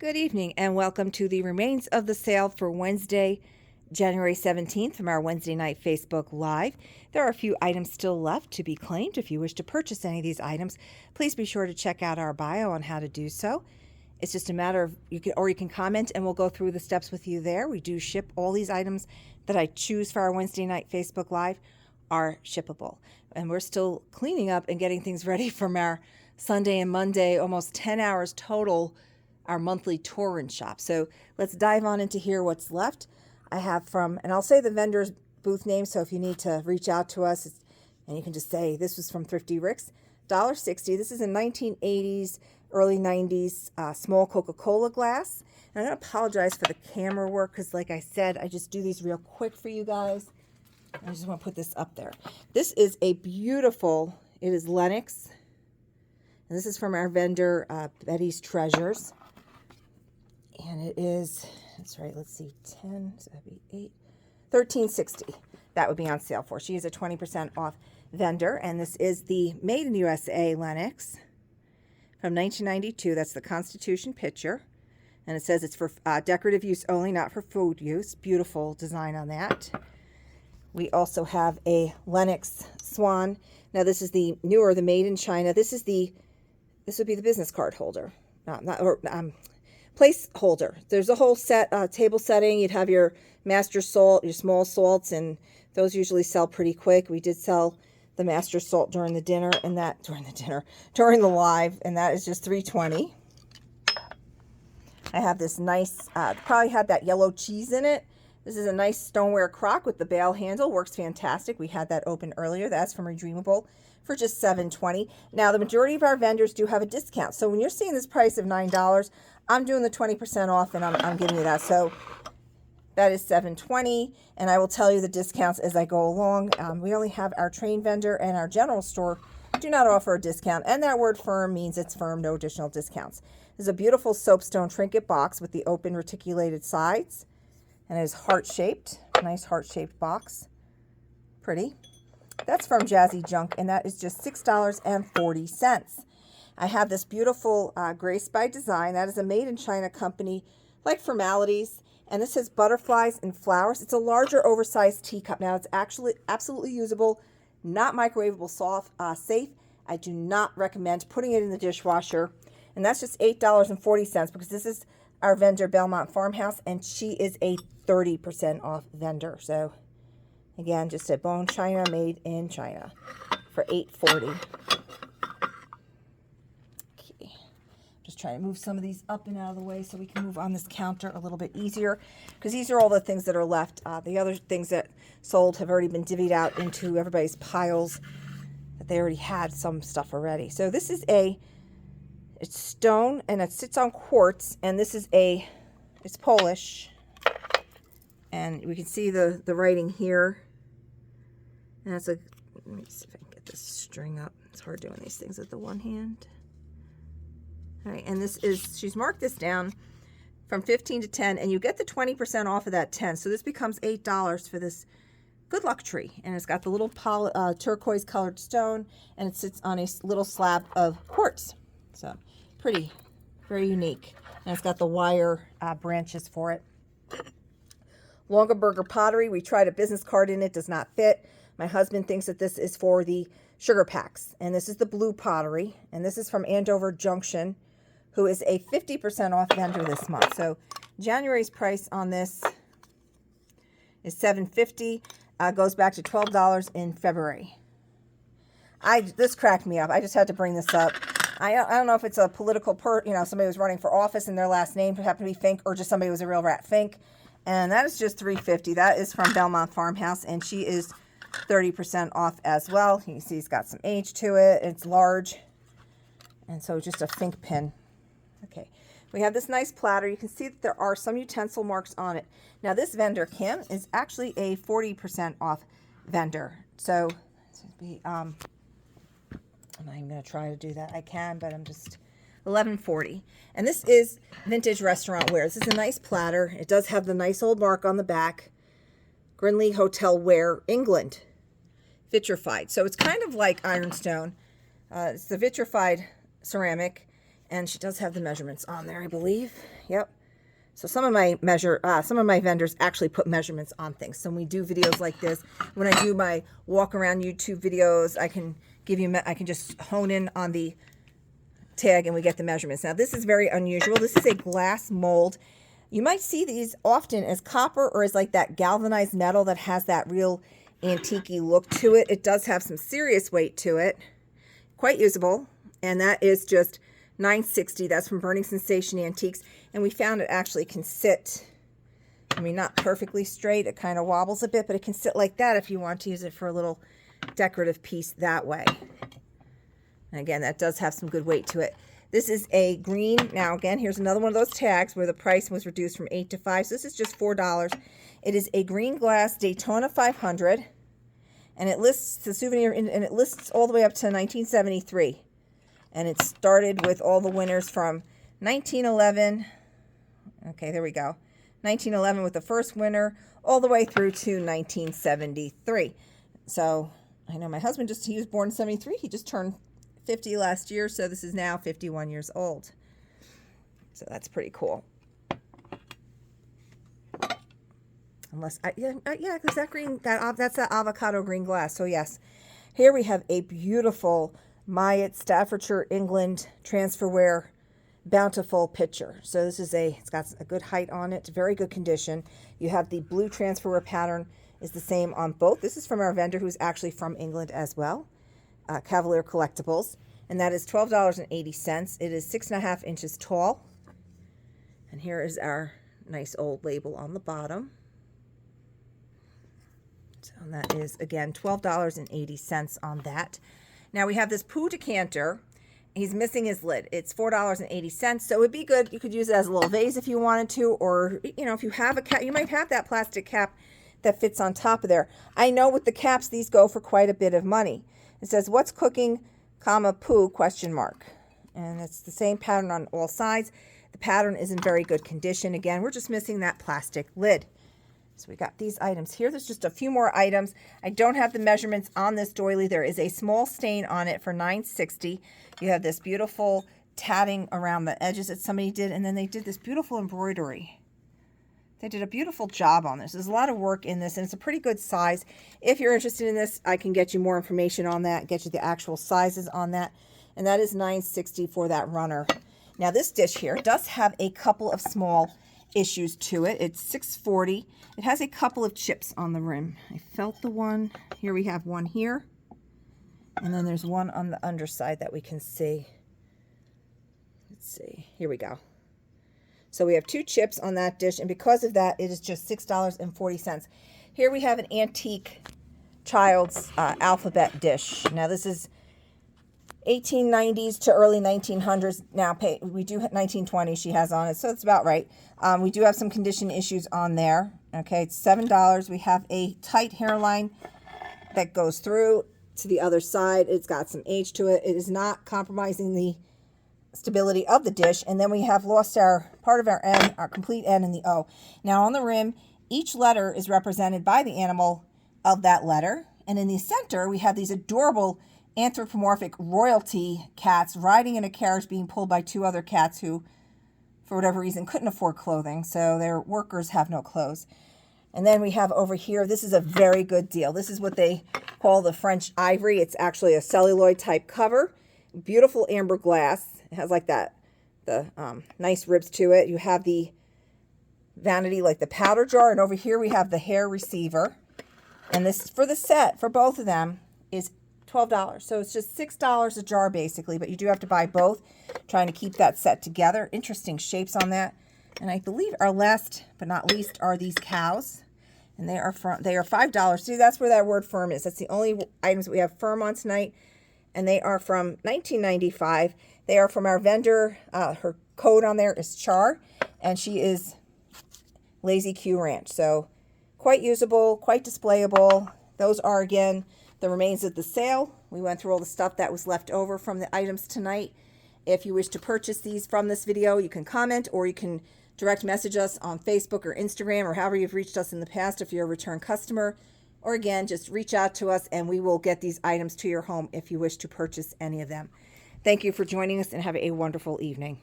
Good evening and welcome to the remains of the sale for Wednesday, January 17th from our Wednesday night Facebook Live. There are a few items still left to be claimed. If you wish to purchase any of these items, please be sure to check out our bio on how to do so. It's just a matter of, you can comment and we'll go through the steps with you there. We do ship all these items that I choose for our Wednesday night Facebook Live are shippable. And we're still cleaning up and getting things ready from our Sunday and Monday, almost 10 hours total, our monthly tour and shop. So let's dive on into here what's left. I have from, and I'll say the vendor's booth name, so if you need to reach out to us, and you can just say, this was from Thrifty Rick's, $1.60. This is a 1980s, early 90s small Coca-Cola glass. And I'm going to apologize for the camera work because, like I said, I just do these real quick for you guys. I just want to put this up there. This is a beautiful, it is Lenox. And this is from our vendor, Betty's Treasures. And it is, that's right, let's see, 10, so that'd be 8, $13.60. That would be on sale for. She is a 20% off vendor. And this is the Made in USA Lenox from 1992. That's the Constitution picture. And it says it's for decorative use only, not for food use. Beautiful design on that. We also have a Lenox Swan. Now this is the newer, the Made in China. This would be the business card holder. Place holder. There's a whole set, table setting. You'd have your master salt, your small salts, and those usually sell pretty quick. We did sell the master salt during the live, and that is just $3.20. I have this nice, probably had that yellow cheese in it. This is a nice stoneware crock with the bail handle. Works fantastic. We had that open earlier. That's from Redeemable for just $7.20. Now, the majority of our vendors do have a discount. So when you're seeing this price of $9, I'm doing the 20% off, and I'm giving you that. So that is $7.20, and I will tell you the discounts as I go along. We only have our train vendor and our general store do not offer a discount, and that word firm means it's firm, no additional discounts. There's a beautiful soapstone trinket box with the open reticulated sides, and it is heart-shaped, nice heart-shaped box. Pretty. That's from Jazzy Junk, and that is just $6.40. I have this beautiful Grace by Design. That is a Made in China company, like Formalities. And this has butterflies and flowers. It's a larger, oversized teacup. Now, it's actually absolutely usable, not microwavable, safe. I do not recommend putting it in the dishwasher. And that's just $8.40 because this is our vendor, Belmont Farmhouse, and she is a 30% off vendor. So, again, just a bone china made in China for $8.40. Just trying to move some of these up and out of the way so we can move on this counter a little bit easier, because these are all the things that are left. The other things that sold have already been divvied out into everybody's piles that they already had some stuff already. So this is it's stone and it sits on quartz, and this is it's Polish, and we can see the writing here. And that's let me see if I can get this string up. It's hard doing these things with the one hand. All right, and this is, she's marked this down from 15 to 10, and you get the 20% off of that 10. So this becomes $8 for this good luck tree. And it's got the little turquoise colored stone, and it sits on a little slab of quartz. So pretty, very unique. And it's got the wire branches for it. Longaberger pottery. We tried a business card in it, does not fit. My husband thinks that this is for the sugar packs. And this is the blue pottery. And this is from Andover Junction, who is a 50% off vendor this month. So January's price on this is $7.50. Goes back to $12 in February. This cracked me up. I just had to bring this up. I don't know if it's a political somebody was running for office and their last name happened to be Fink, or just somebody was a real rat Fink. And that is just $3.50. That is from Belmont Farmhouse, and she is 30% off as well. You can see it's got some age to it. It's large. And so just a Fink pin. Okay, we have this nice platter. You can see that there are some utensil marks on it. Now this vendor, Kim, is actually a 40% off vendor. So I'm not even going to try to do that. I can, but I'm just $11.40. And this is vintage restaurant ware. This is a nice platter. It does have the nice old mark on the back. Grinley Hotel Ware, England. Vitrified. So it's kind of like ironstone. It's the vitrified ceramic. And she does have the measurements on there, I believe. Yep. So some of my vendors actually put measurements on things. So when we do videos like this, when I do my walk around YouTube videos, I can just hone in on the tag and we get the measurements. Now this is very unusual. This is a glass mold. You might see these often as copper or as like that galvanized metal that has that real antique-y look to it. It does have some serious weight to it. Quite usable. And that is just $9.60. That's from Burning Sensation Antiques. And we found it actually can sit, I mean, not perfectly straight. It kind of wobbles a bit, but it can sit like that if you want to use it for a little decorative piece that way. And again, that does have some good weight to it. This is a green. Now, again, here's another one of those tags where the price was reduced from 8 to 5. So this is just $4. It is a green glass Daytona 500. And it lists the souvenir, and it lists all the way up to 1973. And it started with all the winners from 1911. Okay, there we go. 1911 with the first winner, all the way through to 1973. So I know my husband he was born in 73. He just turned 50 last year, so this is now 51 years old. So that's pretty cool. Unless, yeah, because that's that avocado green glass. So yes, here we have a beautiful Myott, Staffordshire, England transferware bountiful pitcher. So this is it's got a good height on it, very good condition. You have the blue transferware pattern is the same on both. This is from our vendor who's actually from England as well. Cavalier Collectibles, and that is $12.80. It is 6.5 inches tall. And here is our nice old label on the bottom. So that is, again, $12.80 on that. Now we have this Pooh decanter. He's missing his lid. It's $4.80. So it would be good. You could use it as a little vase if you wanted to, or, you know, if you have a cap, you might have that plastic cap that fits on top of there. I know with the caps, these go for quite a bit of money. It says, "What's cooking, comma, Pooh, question mark." And it's the same pattern on all sides. The pattern is in very good condition. Again, we're just missing that plastic lid. So we got these items here. There's just a few more items. I don't have the measurements on this doily. There is a small stain on it for $9.60. You have this beautiful tatting around the edges that somebody did, and then they did this beautiful embroidery. They did a beautiful job on this. There's a lot of work in this, and it's a pretty good size. If you're interested in this, I can get you more information on that, get you the actual sizes on that, and that is $9.60 for that runner. Now, this dish here does have a couple of small issues to it. It's $6.40. It has a couple of chips on the rim. I felt the one. Here we have one here, and then there's one on the underside that we can see. Let's see. Here we go. So we have 2 chips on that dish, and because of that, it is just $6.40. Here we have an antique child's alphabet dish. Now this is 1890s to early 1900s. Now we do have 1920 she has on it, so it's about right. We do have some condition issues on there. Okay, it's $7. We have a tight hairline that goes through to the other side. It's got some age to it. It is not compromising the stability of the dish. And then we have lost our part of our N, our complete N and the O. Now on the rim, each letter is represented by the animal of that letter. And in the center, we have these adorable anthropomorphic royalty cats riding in a carriage being pulled by 2 other cats who, for whatever reason, couldn't afford clothing. So their workers have no clothes. And then we have over here, this is a very good deal. This is what they call the French ivory. It's actually a celluloid type cover. Beautiful amber glass. It has like the nice ribs to it. You have the vanity like the powder jar. And over here we have the hair receiver. And this, for the set, for both of them, is $12. So it's just $6 a jar basically. But you do have to buy both, trying to keep that set together. Interesting shapes on that. And I believe our last but not least are these cows. And they are $5. See, that's where that word firm is. That's the only items that we have firm on tonight. And they are from 1995. They are from our vendor. Her code on there is Char, and she is Lazy Q Ranch. So quite usable, quite displayable. Those are, again, the remains of the sale. We went through all the stuff that was left over from the items tonight. If you wish to purchase these from this video, you can comment, or you can direct message us on Facebook or Instagram, or however you've reached us in the past if you're a return customer. Or again, just reach out to us and we will get these items to your home if you wish to purchase any of them. Thank you for joining us and have a wonderful evening.